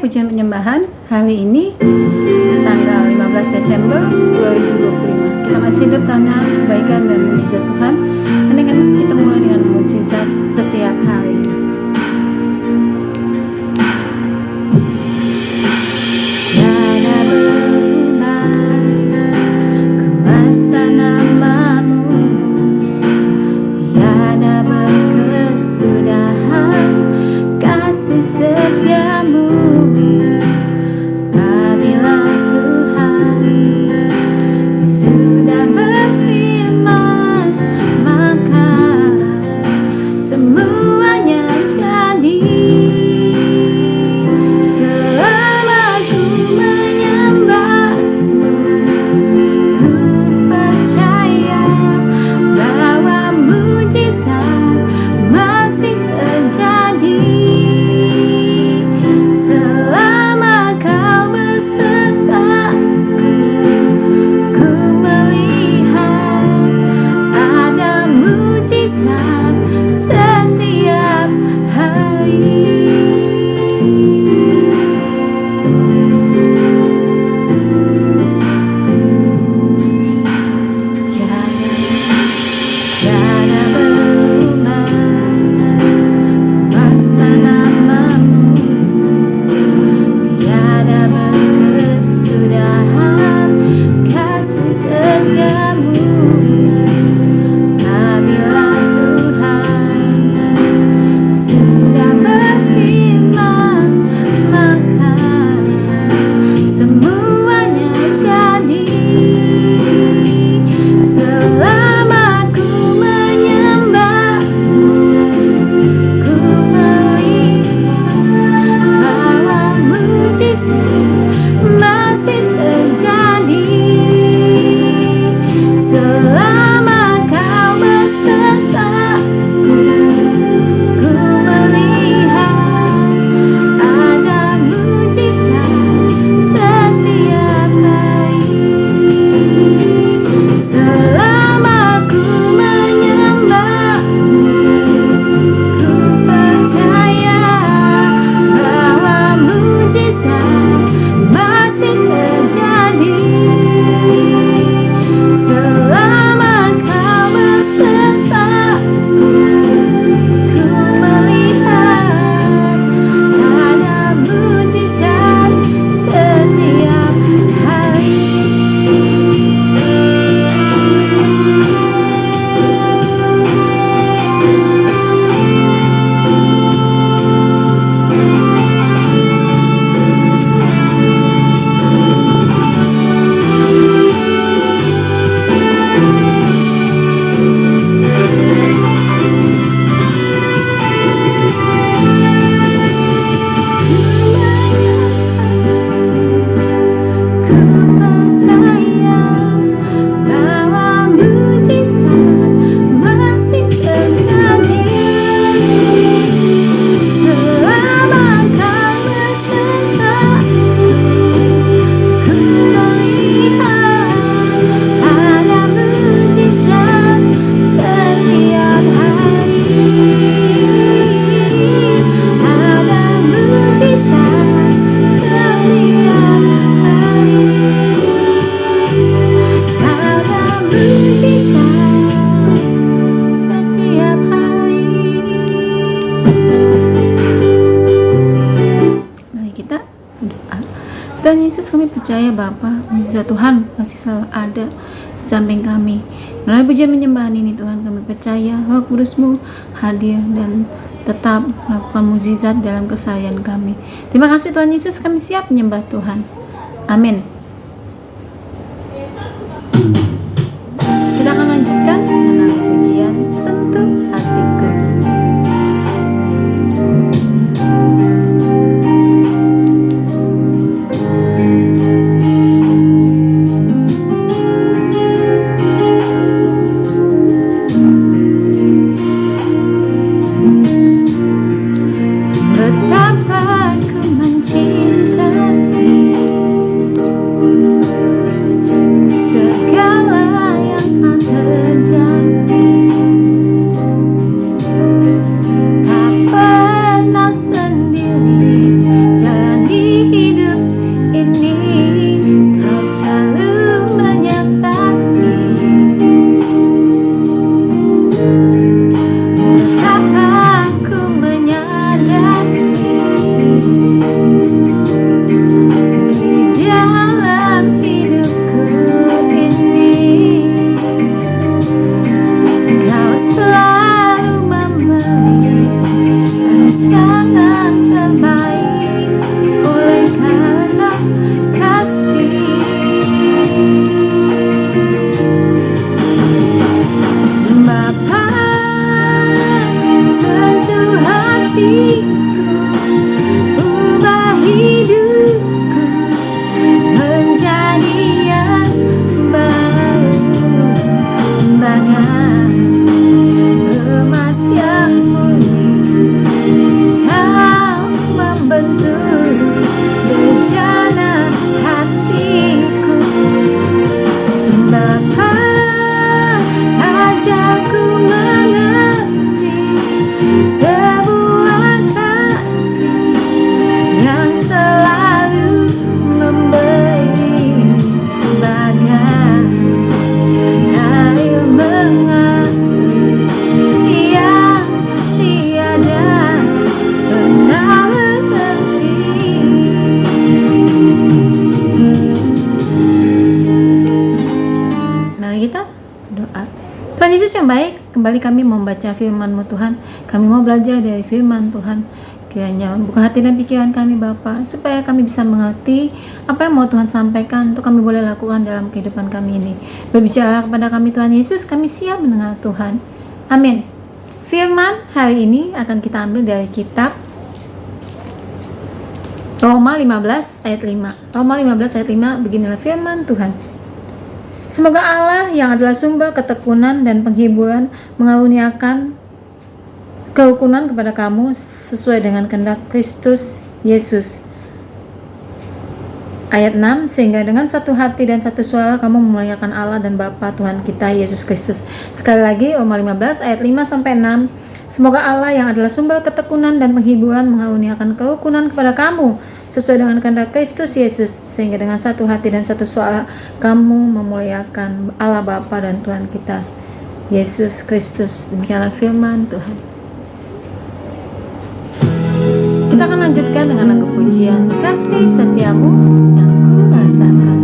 pujian penyembahan hari ini tanggal 15 Desember 2025. Kita masih hidup karena kebaikan dan mujizat Tuhan. Mendingan kita mulai dengan mujizat setiap hari. Tuhan Yesus, kami percaya Bapa, mujizat Tuhan masih selalu ada di samping kami. Melalui pujian penyembahan ini Tuhan, kami percaya Roh Kudus-Mu hadir dan tetap melakukan mujizat dalam keseharian kami. Terima kasih Tuhan Yesus, kami siap menyembah Tuhan. Amin. Kita akan lanjutkan dengan pujian Sentuh Hatiku. kembali kami mau membaca firman-Mu Tuhan. Kami mau belajar dari firman Tuhan. Kiranya buka hati dan pikiran kami Bapa, supaya kami bisa mengerti apa yang mau Tuhan sampaikan untuk kami boleh lakukan dalam kehidupan kami ini. Berbicara kepada kami Tuhan Yesus, kami siap mendengar Tuhan. Amin. Firman hari ini akan kita ambil dari kitab Roma 15 ayat 5. Roma 15 ayat 5, beginilah firman Tuhan. Semoga Allah yang adalah sumber ketekunan dan penghiburan mengaruniakan kerukunan kepada kamu sesuai dengan kehendak Kristus Yesus. Ayat 6, sehingga dengan satu hati dan satu suara kamu memuliakan Allah dan Bapa Tuhan kita Yesus Kristus. Sekali lagi Roma 15 ayat 5-6. Semoga Allah yang adalah sumber ketekunan dan penghiburan mengaruniakan kerukunan kepada kamu sesuai dengan kehendak Kristus Yesus, sehingga dengan satu hati dan satu suara kamu memuliakan Allah Bapa dan Tuhan kita Yesus Kristus. Demikianlah firman Tuhan. Kita akan lanjutkan dengan lagu pujian Kasih Setiamu yang Ku Rasakan.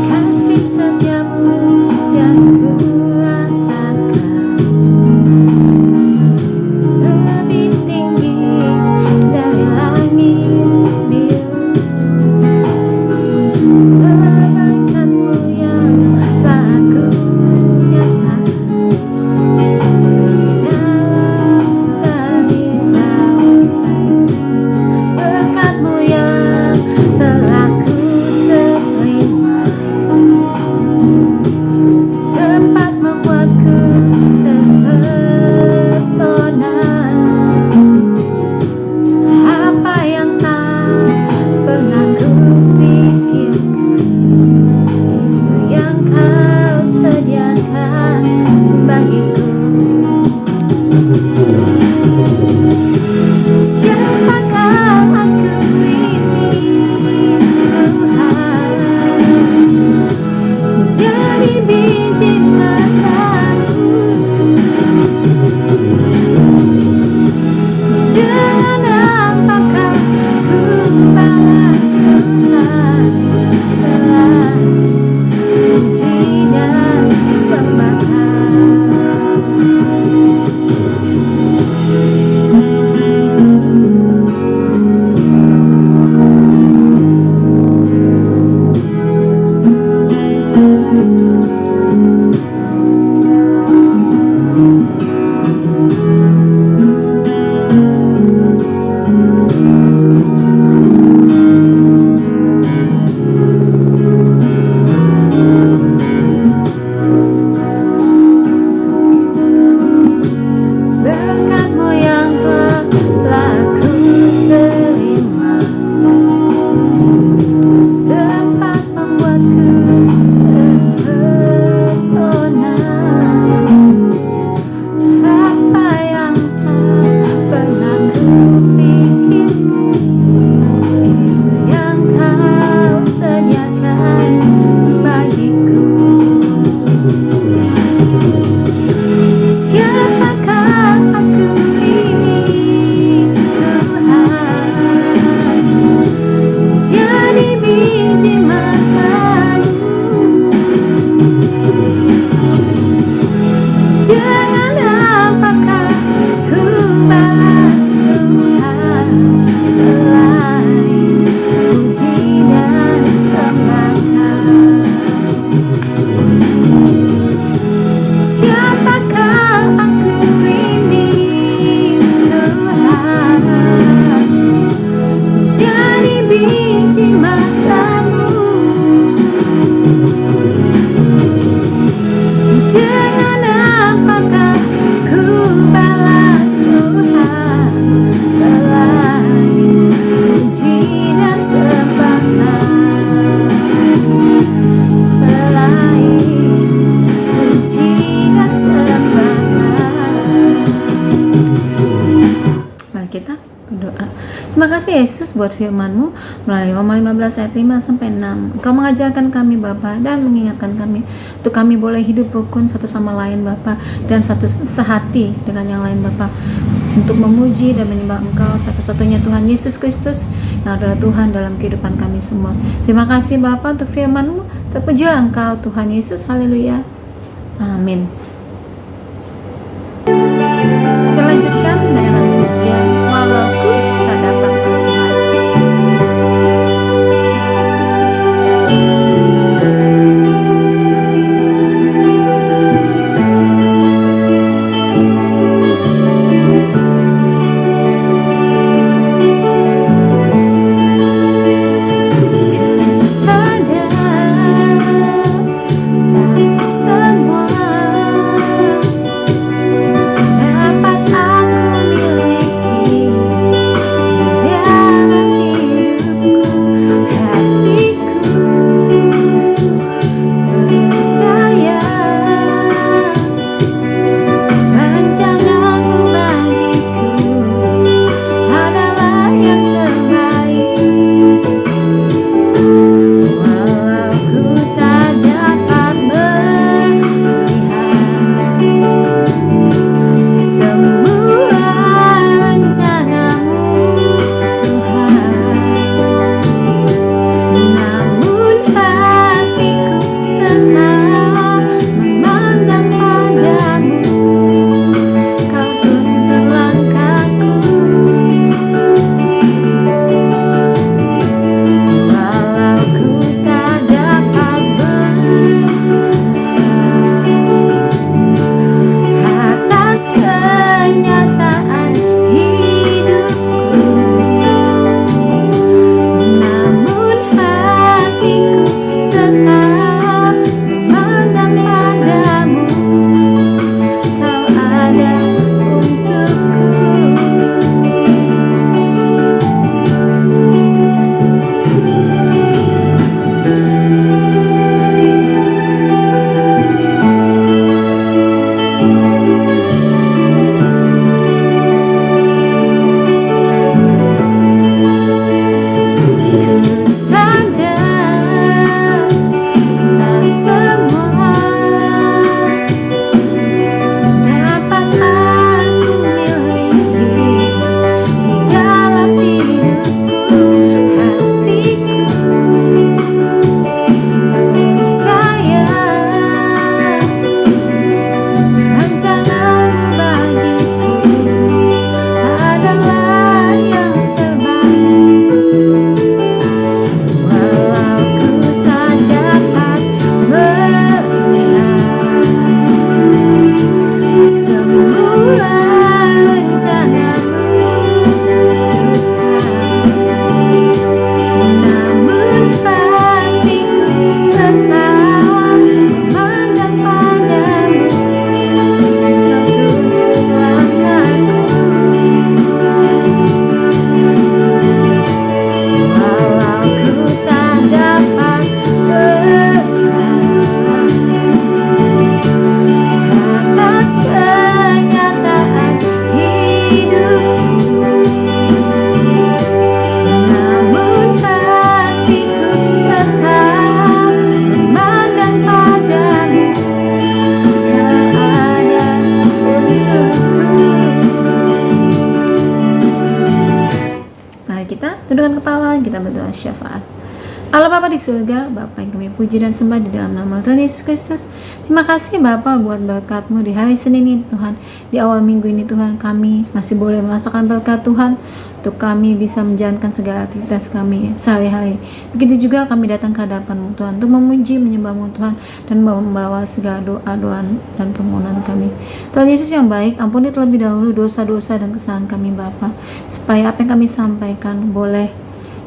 Kasih setiamu kasih Yesus buat firman-Mu melalui Roma 15 ayat 5-6. Engkau mengajarkan kami Bapa dan mengingatkan kami untuk kami boleh hidup rukun satu sama lain Bapa, dan satu sehati dengan yang lain Bapa, untuk memuji dan menyembah Engkau satu-satunya Tuhan Yesus Kristus yang adalah Tuhan dalam kehidupan kami semua. Terima kasih Bapa untuk firman-Mu. Terpujilah Engkau Tuhan Yesus. Haleluya. Amin. Kita lanjutkan dengan pujian Walau Ku Tak Dapat Melihat. Tundukkan kepala, kita berdoa syafaat. Allah Bapa di surga, Bapa yang kami puji dan sembah di dalam nama Tuhan Yesus Kristus. Terima kasih Bapa buat berkat-Mu di hari Senin ini Tuhan. Di awal minggu ini Tuhan, kami masih boleh merasakan berkat Tuhan, untuk kami bisa menjalankan segala aktivitas kami sehari-hari. Begitu juga kami datang ke hadapan-Mu Tuhan, untuk memuji, menyembah-Mu Tuhan, dan membawa segala doa-doa dan permohonan kami. Tuhan Yesus yang baik, ampuni terlebih dahulu dosa-dosa dan kesalahan kami Bapa, supaya apa yang kami sampaikan boleh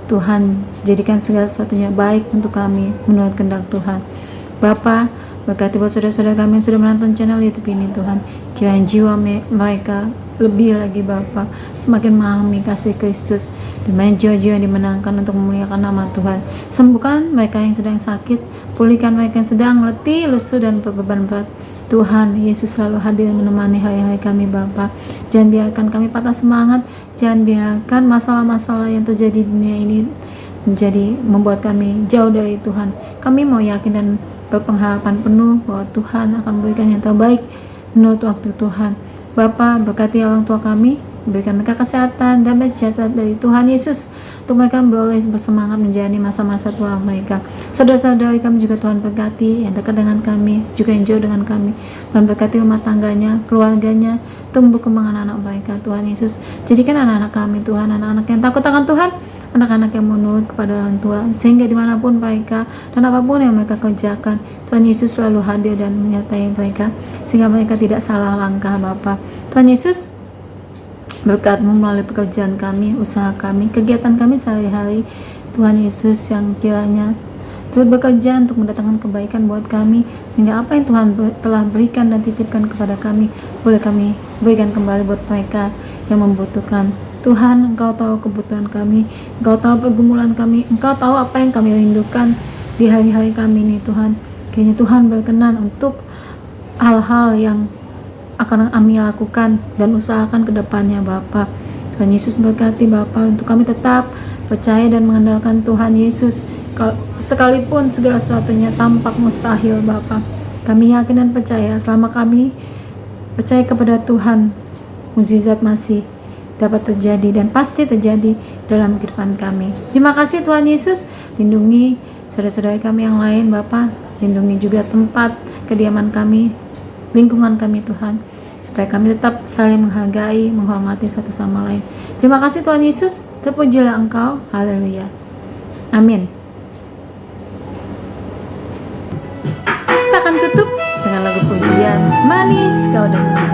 Tuhan jadikan segala sesuatunya baik untuk kami menurut kehendak Tuhan. Bapa, berkati buat saudara-saudara kami yang sudah menonton channel YouTube ini Tuhan. Kiranya jiwa mereka lebih lagi Bapa semakin memahami kasih Kristus, dan banyak jiwa-jiwa yang dimenangkan untuk memuliakan nama Tuhan. Sembuhkan mereka yang sedang sakit, pulihkan mereka yang sedang letih, lesu dan berbeban berat. Tuhan Yesus selalu hadir menemani hari-hari kami Bapa. Jangan biarkan kami patah semangat, jangan biarkan masalah-masalah yang terjadi di dunia ini membuat kami jauh dari Tuhan. Kami mau yakin dan berpengharapan penuh bahwa Tuhan akan memberikan yang terbaik menurut waktu Tuhan. Bapa, berkati orang tua kami, berikan mereka kesehatan dan sejahtera dari Tuhan Yesus, untuk mereka boleh bersemangat menjalani masa-masa tua mereka. Saudara-saudari kami juga Tuhan berkati, yang dekat dengan kami, juga yang jauh dengan kami. Tuhan berkati rumah tangganya, keluarganya, tumbuh kembang anak-anak mereka. Tuhan Yesus, jadikan anak-anak kami Tuhan, anak-anak yang takut akan Tuhan, anak-anak yang menurut kepada orang tua, sehingga dimanapun mereka dan apapun yang mereka kerjakan, Tuhan Yesus selalu hadir dan menyertai mereka, sehingga mereka tidak salah langkah Bapa. Tuhan Yesus, berkat-Mu melalui pekerjaan kami, usaha kami, kegiatan kami sehari-hari, Tuhan Yesus yang kiranya turut bekerja untuk mendatangkan kebaikan buat kami, sehingga apa yang Tuhan telah berikan dan titipkan kepada kami, boleh kami berikan kembali buat mereka yang membutuhkan. Tuhan, Engkau tahu kebutuhan kami, Engkau tahu pergumulan kami, Engkau tahu apa yang kami rindukan di hari-hari kami ini Tuhan. Kiranya Tuhan berkenan untuk hal-hal yang akan kami lakukan dan usahakan ke depannya Bapa. Tuhan Yesus berkati Bapa untuk kami tetap percaya dan mengandalkan Tuhan Yesus. Sekalipun segala sesuatunya tampak mustahil Bapa, kami yakin dan percaya selama kami percaya kepada Tuhan, mukjizat masih dapat terjadi dan pasti terjadi dalam kehidupan kami. Terima kasih Tuhan Yesus. Lindungi saudara-saudara kami yang lain Bapa, lindungi juga tempat kediaman kami, lingkungan kami Tuhan, supaya kami tetap saling menghargai, menghormati satu sama lain. Terima kasih Tuhan Yesus. Terpujilah Engkau. Haleluya. Amin. Kita akan tutup dengan lagu pujian Manis Kau Dengar.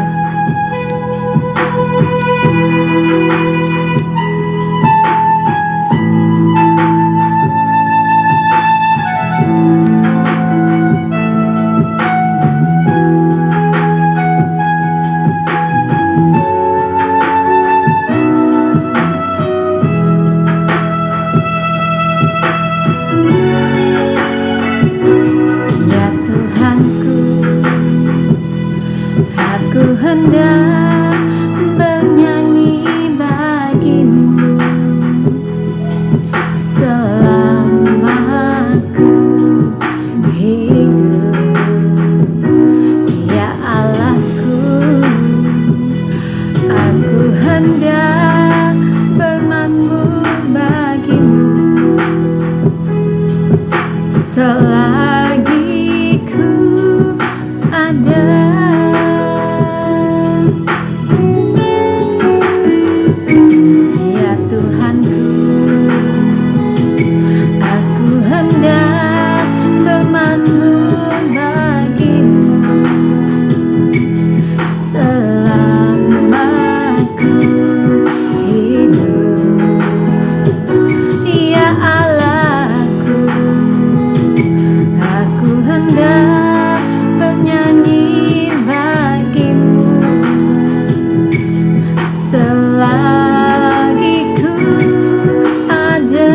Ya Tuhanku, aku hendak bernyanyi bagimu selama aku hidup. Ya Allahku, aku hendak bermazmur bagimu selagi ku ada. Ya Tuhanku, aku hendak bermazmur bagimu selama ku hidup. Ya Allahku, aku hendak bernyanyi bagimu selagi ku ada.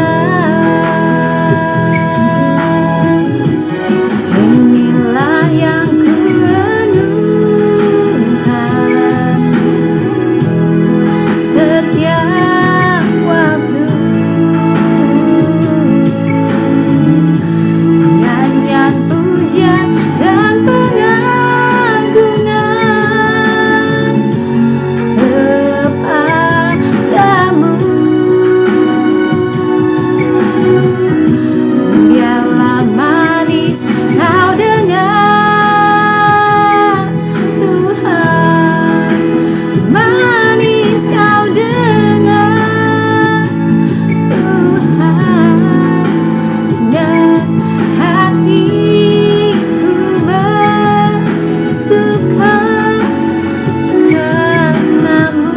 Inilah yang ku renungkan setiap waktu, nyanyian pujian dan pengagungan kepadamu. Biarlah manis kau dengar, Tuhan, manis kau dengar, Tuhan, dan hatiku bersuka karenamu.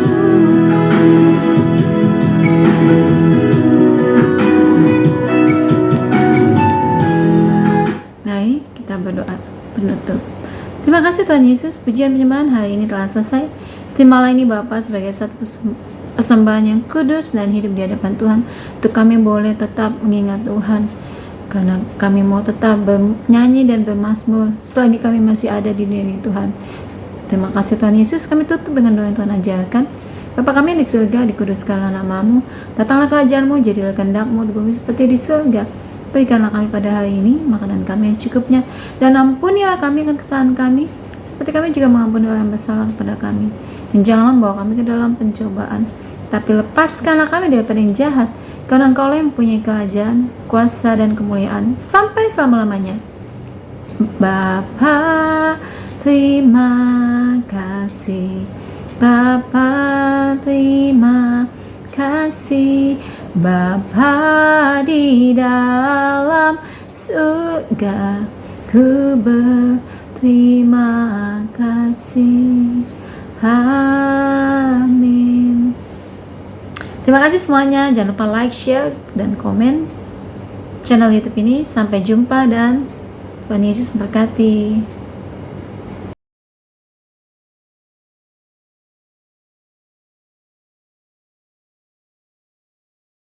Mari kita berdoa penutup. Terima kasih Tuhan Yesus, pujian penyembahan hari ini telah selesai. Terimalah ini Bapa sebagai satu persembahan yang kudus dan hidup di hadapan Tuhan, untuk kami boleh tetap mengingat Tuhan karena kami mau tetap bernyanyi dan bermazmur selagi kami masih ada di dunia ini Tuhan. Terima kasih Tuhan Yesus. Kami tutup dengan doa yang Tuhan ajarkan. Bapa kami yang di surga, dikuduskanlah nama-Mu, datanglah kerajaan-Mu, jadilah kehendak-Mu di bumi seperti di surga. Berikanlah kami pada hari ini makanan kami yang cukupnya, dan ampunilah kami akan kesalahan kami, seperti kami juga mengampuni orang yang bersalah kepada kami. Dan janganlah membawa kami ke dalam pencobaan, tapi lepaskanlah kami daripada yang jahat, karena Engkau lah yang mempunyai kerajaan, kuasa, dan kemuliaan sampai selama-lamanya. Bapa, terima kasih. Bapa, terima kasih. Bapa di dalam surga, ku berterima kasih. Amin. Terima kasih semuanya. Jangan lupa like, share, dan komen channel YouTube ini. Sampai jumpa dan Tuhan Yesus memberkati.